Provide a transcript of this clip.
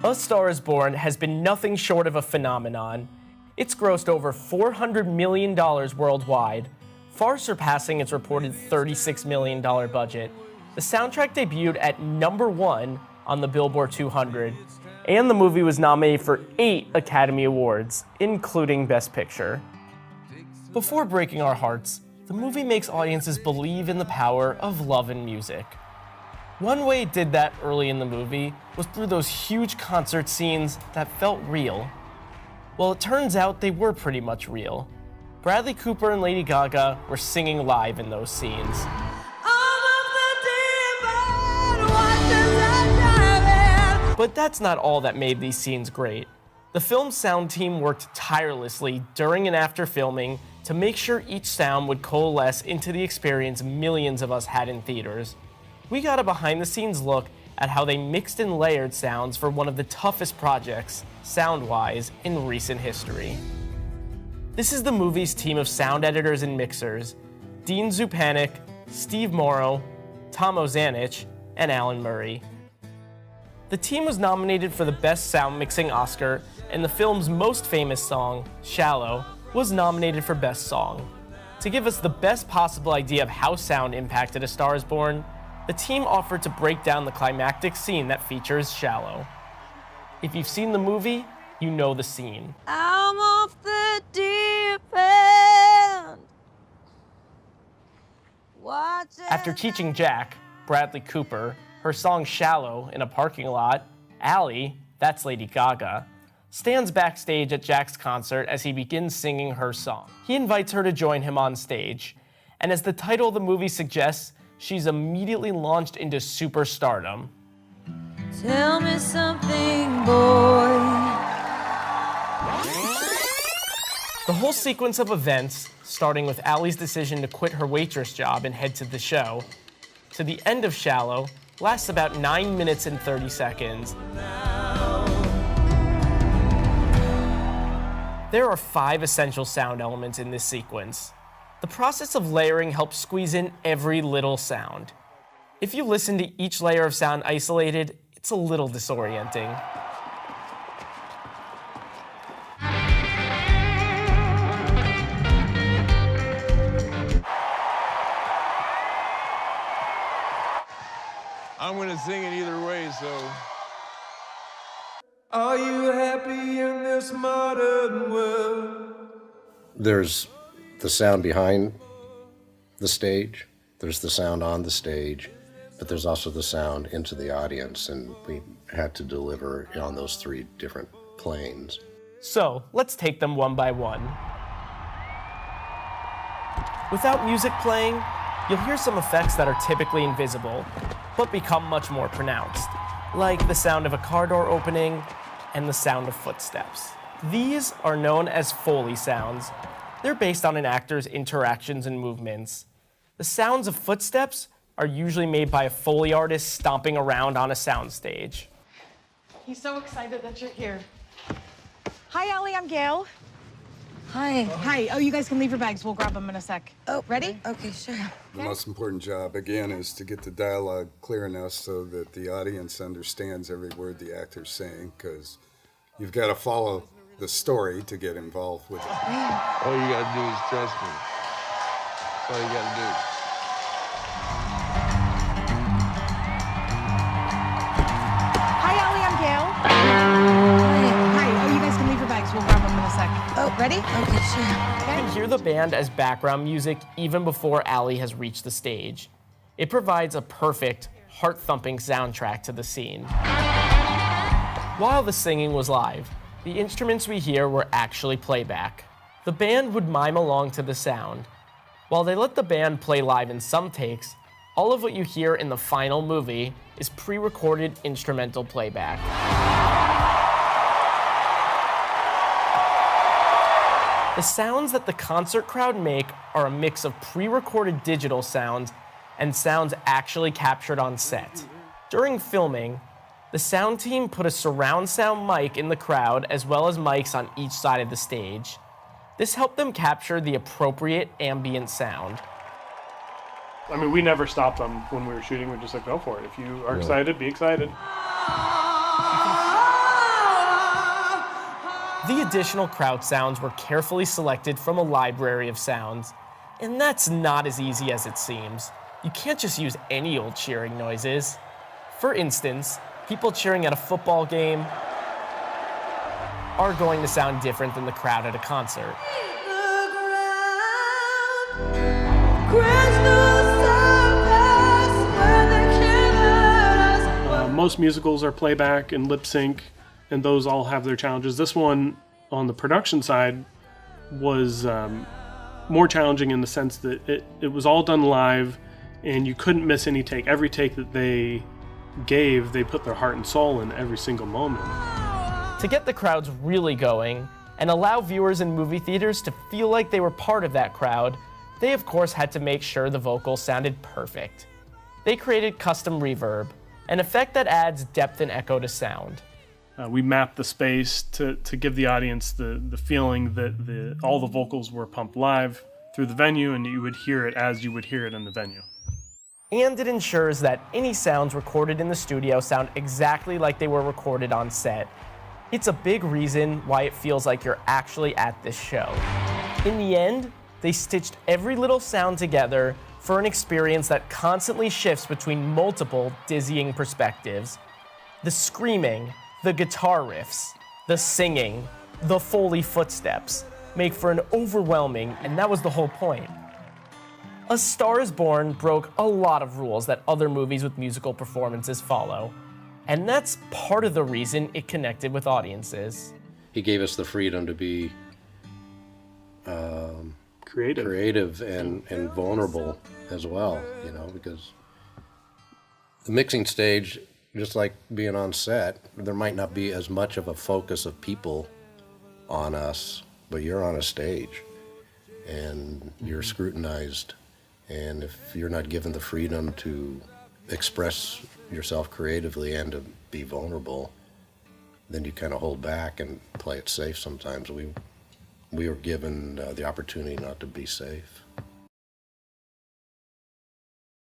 A Star is Born has been nothing short of a phenomenon. It's grossed over $400 million worldwide, far surpassing its reported $36 million budget. The soundtrack debuted at #1 on the Billboard 200, and the movie was nominated for 8 Academy Awards, including Best Picture. Before breaking our hearts, the movie makes audiences believe in the power of love and music. One way it did that early in the movie was through those huge concert scenes that felt real. Well, it turns out they were pretty much real. Bradley Cooper and Lady Gaga were singing live in those scenes. But that's not all that made these scenes great. The film's sound team worked tirelessly during and after filming to make sure each sound would coalesce into the experience millions of us had in theaters. We got a behind-the-scenes look at how they mixed and layered sounds for one of the toughest projects, sound-wise, in recent history. This is the movie's team of sound editors and mixers: Dean Zupanik, Steve Morrow, Tom Ozanich, and Alan Murray. The team was nominated for the Best Sound Mixing Oscar, and the film's most famous song, Shallow, was nominated for Best Song. To give us the best possible idea of how sound impacted A Star is Born, the team offered to break down the climactic scene that features Shallow. If you've seen the movie, you know the scene. I'm off the deep end. After teaching Jack, Bradley Cooper, her song Shallow in a parking lot, Allie, that's Lady Gaga, stands backstage at Jack's concert as he begins singing her song. He invites her to join him on stage, and as the title of the movie suggests, she's immediately launched into superstardom. Tell me something, boy. The whole sequence of events, starting with Allie's decision to quit her waitress job and head to the show, to the end of Shallow, lasts about 9 minutes and 30 seconds. There are 5 essential sound elements in this sequence. The process of layering helps squeeze in every little sound. If you listen to each layer of sound isolated, it's a little disorienting. I'm gonna sing it either way, so. Are you happy in this modern world? There's the sound behind the stage, there's the sound on the stage, but there's also the sound into the audience, and we had to deliver on those 3 different planes. So, let's take them one by one. Without music playing, you'll hear some effects that are typically invisible, but become much more pronounced, like the sound of a car door opening and the sound of footsteps. These are known as Foley sounds. They're based on an actor's interactions and movements. The sounds of footsteps are usually made by a Foley artist stomping around on a soundstage. He's so excited that you're here. Hi, Allie, I'm Gail. Hi. Hi. Oh, you guys can leave your bags. We'll grab them in a sec. Oh, ready? Okay, sure. The most important job, again, is to get the dialogue clear enough so that the audience understands every word the actor's saying, because you've got to follow the story to get involved with it. All you gotta do is trust me. That's all you gotta do. Hi, Allie, I'm Gail. Hi. Oh, you guys can leave your bags. We'll grab them in a sec. Oh, ready? Okay, sure. You can hear the band as background music even before Allie has reached the stage. It provides a perfect, heart-thumping soundtrack to the scene. While the singing was live, the instruments we hear were actually playback. The band would mime along to the sound. While they let the band play live in some takes, all of what you hear in the final movie is pre-recorded instrumental playback. The sounds that the concert crowd make are a mix of pre-recorded digital sounds and sounds actually captured on set. During filming, the sound team put a surround sound mic in the crowd as well as mics on each side of the stage. This helped them capture the appropriate ambient sound. I mean, we never stopped them when we were shooting. We're just like, go for it. If you are excited, be excited. The additional crowd sounds were carefully selected from a library of sounds, and that's not as easy as it seems. You can't just use any old cheering noises. For instance, people cheering at a football game are going to sound different than the crowd at a concert. Most musicals are playback and lip sync, and those all have their challenges. This one, on the production side, was more challenging in the sense that it was all done live, and you couldn't miss any take. Every take that they gave, they put their heart and soul in every single moment. To get the crowds really going and allow viewers in movie theaters to feel like they were part of that crowd, they of course had to make sure the vocals sounded perfect. They created custom reverb, an effect that adds depth and echo to sound. We mapped the space to give the audience the feeling that all the vocals were pumped live through the venue, and you would hear it as you would hear it in the venue. And it ensures that any sounds recorded in the studio sound exactly like they were recorded on set. It's a big reason why it feels like you're actually at this show. In the end, they stitched every little sound together for an experience that constantly shifts between multiple dizzying perspectives. The screaming, the guitar riffs, the singing, the Foley footsteps make for an overwhelming, and that was the whole point. A Star is Born broke a lot of rules that other movies with musical performances follow, and that's part of the reason it connected with audiences. He gave us the freedom to be creative and vulnerable as well, you know, because the mixing stage, just like being on set, there might not be as much of a focus of people on us, but you're on a stage and you're scrutinized. And if you're not given the freedom to express yourself creatively and to be vulnerable, then you kind of hold back and play it safe sometimes. We were given the opportunity not to be safe.